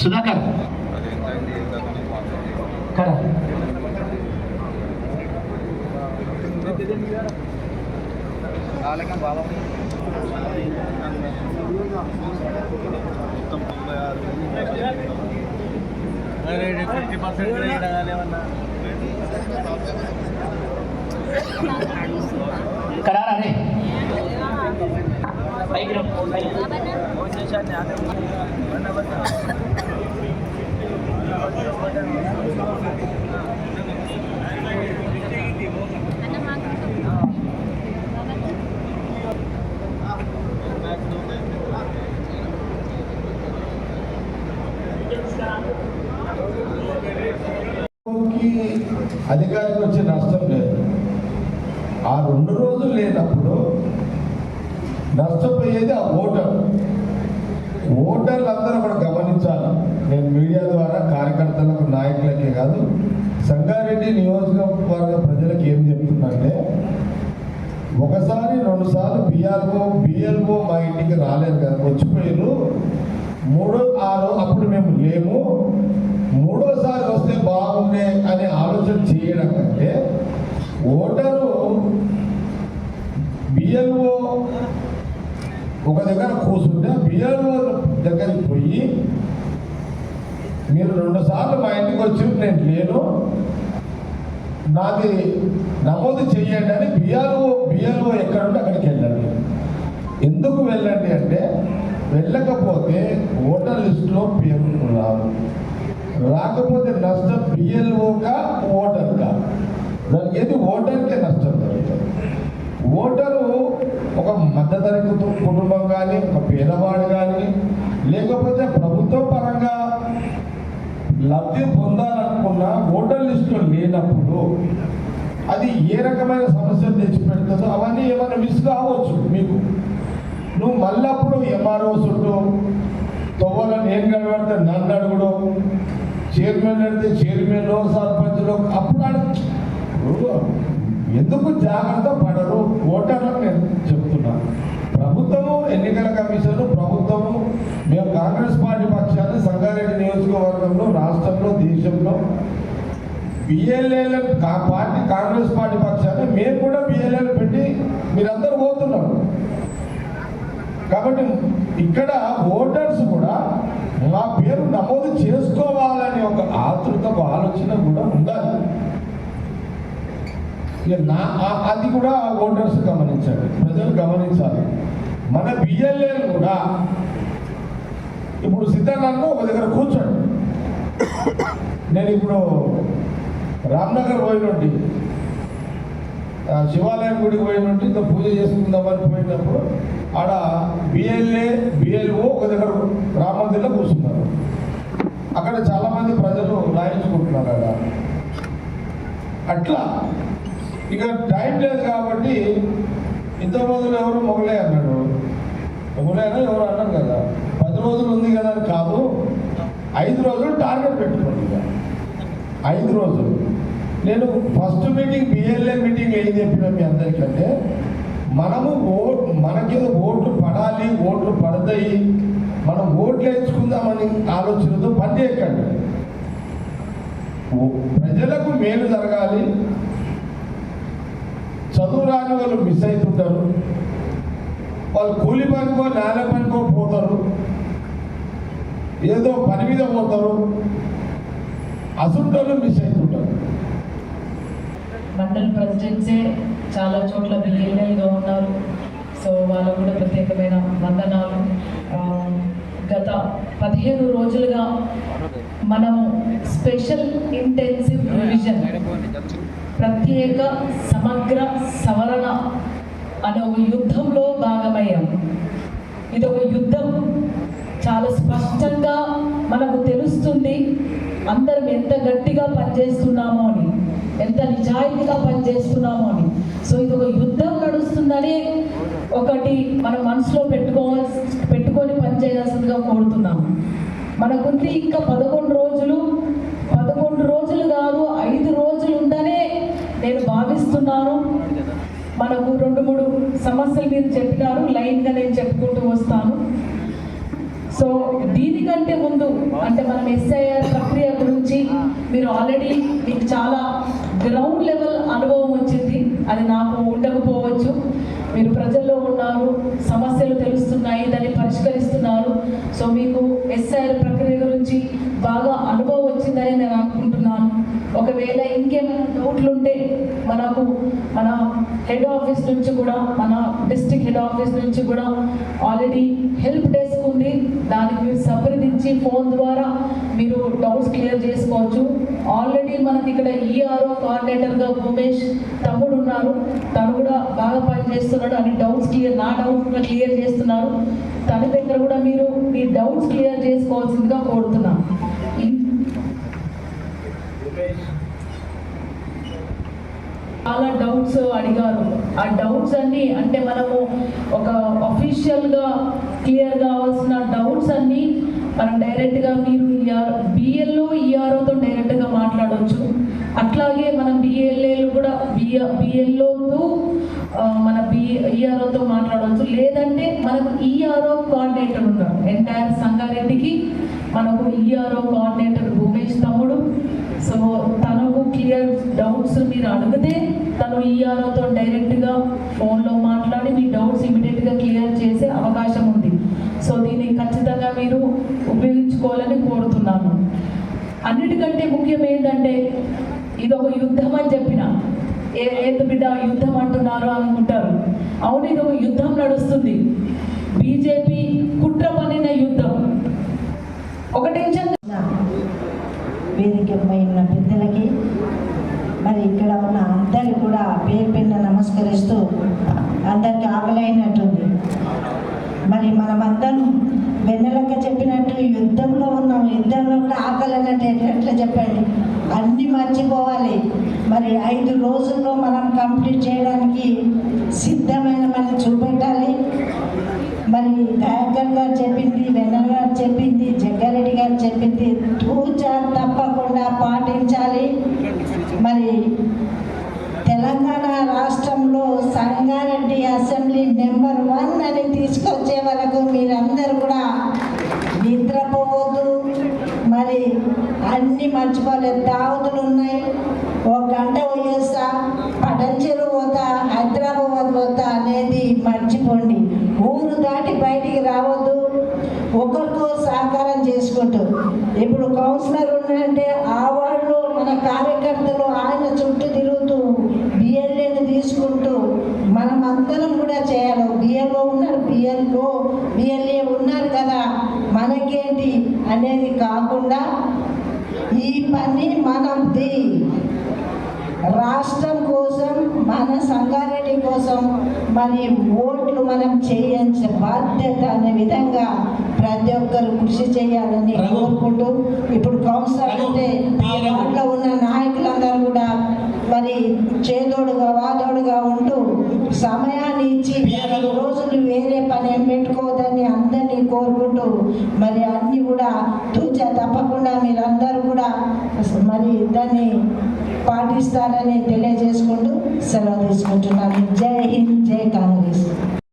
సుధాకర్ కదా బాబా అరే 50% గ్రేడ్ అవ్వాలేమన్నా करारा रे అధికారికి వచ్చే నష్టం లేదు. ఆ 2 రోజులు లేనప్పుడు నష్టపోయేది ఆ ఓటర్లు అందరూ కూడా గమనించాలి. నేను మీడియా ద్వారా కార్యకర్తలకు నాయకులకే కాదు సంగారెడ్డి నియోజకవర్గ ప్రజలకు ఏం చెప్తున్నంటే, ఒకసారి 2 సార్లు బిఎల్ఓ మా ఇంటికి రాలేదు కదా, వచ్చిపోయారు. అప్పుడు మేము లేము, 3వసారి వస్తే బాగుండే అనే ఆలోచన చేయడం కంటే ఓటరు బిఎల్ఓ ఒక దగ్గర కూర్చుంటే బిఎల్ఓ దగ్గరికి పోయి మీరు 2 సార్లు మా ఇంటికి వచ్చి నేను లేను, నాది నమోదు చేయండి అని బిఎల్ఓ ఎక్కడుంటే అక్కడికి వెళ్ళండి. ఎందుకు వెళ్ళండి అంటే, వెళ్ళకపోతే ఓటర్ లిస్టులో పేరు రాకపోతే నష్టం బిఎల్ఓగా ఓటర్గా, దానికి ఏది ఓటర్కే నష్టం జరుగుతుంది. ఓటరు ఒక మధ్యతరగతి కుటుంబం కానీ, ఒక పేదవాడు కానీ, లేకపోతే ప్రభుత్వ పరంగా లబ్ధి పొందాలనుకున్న ఓటర్ లిస్టులో లేనప్పుడు అది ఏ రకమైన సమస్యలు తెచ్చిపెడుతుందో అవన్నీ ఏమైనా మిస్ కావచ్చు మీకు. నువ్వు మళ్ళప్పుడు ఎంఆర్ఓ చుట్టూ తొవ్వల నేను గడబడితే నన్ను అడుగుడు, చైర్మన్ అడితే చైర్మన్లో సర్పంచ్లో అప్పుడు ఎందుకు జాగ్రత్త పడరు ఓటర్లకు నేను చెప్తున్నాను. ప్రభుత్వము, ఎన్నికల కమిషన్, ప్రభుత్వము, మేము కాంగ్రెస్ పార్టీ పక్షాన్ని సంగారెడ్డి నియోజకవర్గంలో, రాష్ట్రంలో, దేశంలో బిఎల్ఏలను పార్టీ కాంగ్రెస్ పార్టీ పక్షాన్ని మేము కూడా బిఎల్ఏలు పెట్టి మీరందరూ పోతున్నారు. కాబట్టి ఇక్కడ ఓటర్స్ కూడా మా పేరు నమోదు చేసుకోవాలని ఒక ఆతృత, ఆలోచన కూడా ఉండాలి. అది కూడా ఓటర్స్ గమనించండి, ప్రజలు గమనించాలి. మన బిఎల్ఏలు కూడా ఇప్పుడు సిద్ధనన్ను ఒక దగ్గర కూర్చోండి. నేను ఇప్పుడు రామ్నగర్ పోయినట్టు, శివాలయం గుడికి పోయినట్టు ఇంకా పూజ చేసుకుందామని పోయినప్పుడు ఆడ బిఎల్ఓ ఒక దగ్గర రామందిలో కూర్చున్నారు. అక్కడ చాలామంది ప్రజలు రాయించుకుంటున్నారు ఆడ. అట్లా ఇక టైం లేదు కాబట్టి ఇంతమంది ఎవరు మొగలే అన్నాడు, మొగలేనా ఎవరు అన్నారు కదా, 10 రోజులు ఉంది కదా అని కాదు, 5 రోజులు టార్గెట్ పెట్టుకోండి. ఇక 5 రోజులు. నేను ఫస్ట్ మీటింగ్ బిఎల్ఏ మీటింగ్ ఏం చెప్పినా మీ అందరికంటే, మనకేదో ఓట్లు పడాలి, ఓట్లు పడతాయి, మనం ఓట్లు వేయించుకుందామని ఆలోచనతో పనిచేయకండి. ప్రజలకు మేలు జరగాలి. చదువు రాని వాళ్ళు మిస్ అవుతుంటారు, వాళ్ళు కూలి పనికో నేల పనికో పోతారు, ఏదో పని మీద పోతారు, అసలు మిస్ అవుతుంటారు. మండల్ ప్రెసిడెంట్సే చాలా చోట్ల బిఎల్ఏలుగా ఉన్నారు. సో వాళ్ళకు కూడా ప్రత్యేకమైన వందనాలు. గత 15 రోజులుగా మనము స్పెషల్ ఇంటెన్సివ్ రివిజన్, ప్రత్యేక సమగ్ర సవరణ అనే ఒక యుద్ధంలో భాగమయ్యాం. ఇది ఒక యుద్ధం, చాలా స్పష్టంగా మనకు తెలుస్తుంది అందరం ఎంత గట్టిగా పనిచేస్తున్నామో అని, ఎంత నిజాయితీగా పనిచేస్తున్నామో అని. సో ఇది ఒక యుద్ధం నడుస్తుందని ఒకటి మనం మనసులో పెట్టుకొని పనిచేయాల్సిందిగా కోరుతున్నాము. మనకుంది ఇంకా 11 రోజులు భావిస్తున్నాను. మనకు 2-3 సమస్యలు మీరు చెప్పినారు, లైన్గా నేను చెప్పుకుంటూ వస్తాను. సో దీనికంటే ముందు అంటే మనం ఎస్ఐఆర్ ప్రక్రియ గురించి మీరు ఆల్రెడీ మీకు చాలా గ్రౌండ్ లెవెల్ అనుభవం వచ్చింది, అది నాకు ఉండకపోవచ్చు. మీరు ప్రజల్లో ఉన్నారు, సమస్యలు తెలుస్తున్నాయి, దాన్ని పరిష్కరిస్తున్నారు. సో మీకు ఎస్ఐఆర్ ప్రక్రియ గురించి బాగా అనుభవం వచ్చిందని నేను అనుకుంటున్నాను. ఒకవేళ ఇంకేమైనా డౌట్లు ఉంటే మన హెడ్ ఆఫీస్ నుంచి కూడా, మన డిస్ట్రిక్ట్ హెడ్ ఆఫీస్ నుంచి కూడా ఆల్రెడీ హెల్ప్ డెస్క్ ఉంది, దానికి మీరు సంప్రదించి ఫోన్ ద్వారా మీరు డౌట్స్ క్లియర్ చేసుకోవచ్చు. ఆల్రెడీ మనకి ఇక్కడ ఈఆర్ఓ కోఆర్డినేటర్గా భూమేష్ తమ్ముడు ఉన్నారు, తను కూడా బాగా పనిచేస్తున్నాడు, అని డౌట్స్ నా డౌట్స్ కూడా క్లియర్ చేస్తున్నారు. తన దగ్గర కూడా మీరు మీ డౌట్స్ క్లియర్ చేసుకోవాల్సిందిగా కోరుతున్నాను. చాలా డౌట్స్ అడిగారు. ఆ డౌట్స్ అన్నీ అంటే మనము ఒక అఫీషియల్గా క్లియర్ కావాల్సిన డౌట్స్ అన్నీ మనం డైరెక్ట్గా మీరు బిఎల్ఓ ఈఆర్ఓతో డైరెక్ట్గా మాట్లాడవచ్చు. అట్లాగే మనం బిఎల్ఏలు కూడా బిఎల్ఓతో మన ఈఆర్ఓతో మాట్లాడవచ్చు. లేదంటే మనకు ఈఆర్ఓ కోఆర్డినేటర్ ఉన్నారు, ఎంటైర్ సంగారెడ్డికి మనకు ఈఆర్ఓ కోఆర్డినేటర్ భూమేష్ తమ్ముడు. సో తనకు క్లియర్ డౌట్స్ మీరు అడిగితే తను ఈఆర్ఓతో డైరెక్ట్గా ఫోన్లో మాట్లాడి మీ డౌట్స్ ఇమీడియట్గా క్లియర్ చేసే అవకాశం ఉంది. సో దీన్ని ఖచ్చితంగా మీరు ఉపయోగించుకోవాలని కోరుతున్నాను. అన్నిటికంటే ముఖ్యం ఏంటంటే ఇది ఒక యుద్ధం అని చెప్పిన, ఏది బిడ్డ యుద్ధం అంటున్నారు అనుకుంటారు. అవును, ఇది ఒక యుద్ధం నడుస్తుంది, బీజేపీ కుట్ర పన్నిన యుద్ధం. ఒక టెన్షన్ వేదికపై ఉన్న పెద్దలకి, మరి ఇక్కడ ఉన్న అందరికి కూడా పేరు పేరున నమస్కరిస్తూ, అందరికి ఆకలైనట్టుంది. మరి మనమందరం వెన్నెలక్క చెప్పినట్టు యుద్ధంలో ఉన్నాం, యుద్ధంలో కూడా ఆకలి అన్నట్టు ఎట్లా చెప్పండి, అన్నీ మర్చిపోవాలి. మరి 5 రోజుల్లో మనం కంప్లీట్ చేయడానికి సిద్ధమైన మనం చూపెట్టాలి. మరి దయాకర్ గారు చెప్పింది, వెన్నెల గారు చెప్పింది, జగ్గారెడ్డి గారు చెప్పింది తూచా తప్పకుండా పాటించాలి. మరి తెలంగాణ రాష్ట్రంలో సంగారెడ్డి అసెంబ్లీ నెంబర్ 1 అని తీసుకొచ్చే వరకు మీరందరూ కూడా నిద్రపోవద్దు. మరి అన్నీ మర్చిపోలేదు. దావతులు ఉన్నాయి, 1 గంట పోయేస్తా, పటంచెరు పోతా, హైదరాబాద్ పోతా అనేది మర్చిపోండి. ఊరు దాటి బయటికి రావద్దు. ఒకరితో సహకారం చేసుకుంటూ, ఇప్పుడు కౌన్సిలర్ ఉన్నాయంటే ఆ వాళ్ళు మన కార్యకర్తలు ఆయన చుట్టూ తిరుగుతూ బిఎల్ఏని తీసుకుంటూ మనం అందరం కూడా చేయాలి. బిఎల్ఓ ఉన్నారు, బిఎల్ఏ ఉన్నారు కదా, మనకేంటి అనేది కాకుండా ఈ పని మనది, రాష్ట్రం కోసం, మన సంగారెడ్డి కోసం మరి ఓట్లు మనం చేయించే బాధ్యత అనే విధంగా ప్రతి ఒక్కరు కృషి చేయాలని కోరుకుంటూ, ఇప్పుడు కౌన్సిలర్ అంటే వాటిలో ఉన్న నాయకులందరూ కూడా మరి చేదోడుగా వాదోడుగా ఉంటూ సమయాన్ని ఇచ్చి 5 రోజులు వేరే పని ఏం పెట్టుకోవద్దని అందరినీ కోరుకుంటూ, మరి అన్నీ కూడా తూచా తప్పకుండా మీరందరూ కూడా మరి దాన్ని పాటిస్తారని తెలియజేసుకుంటూ సెలవు తీసుకుంటున్నాను. జై హింద్, జై కాంగ్రెస్.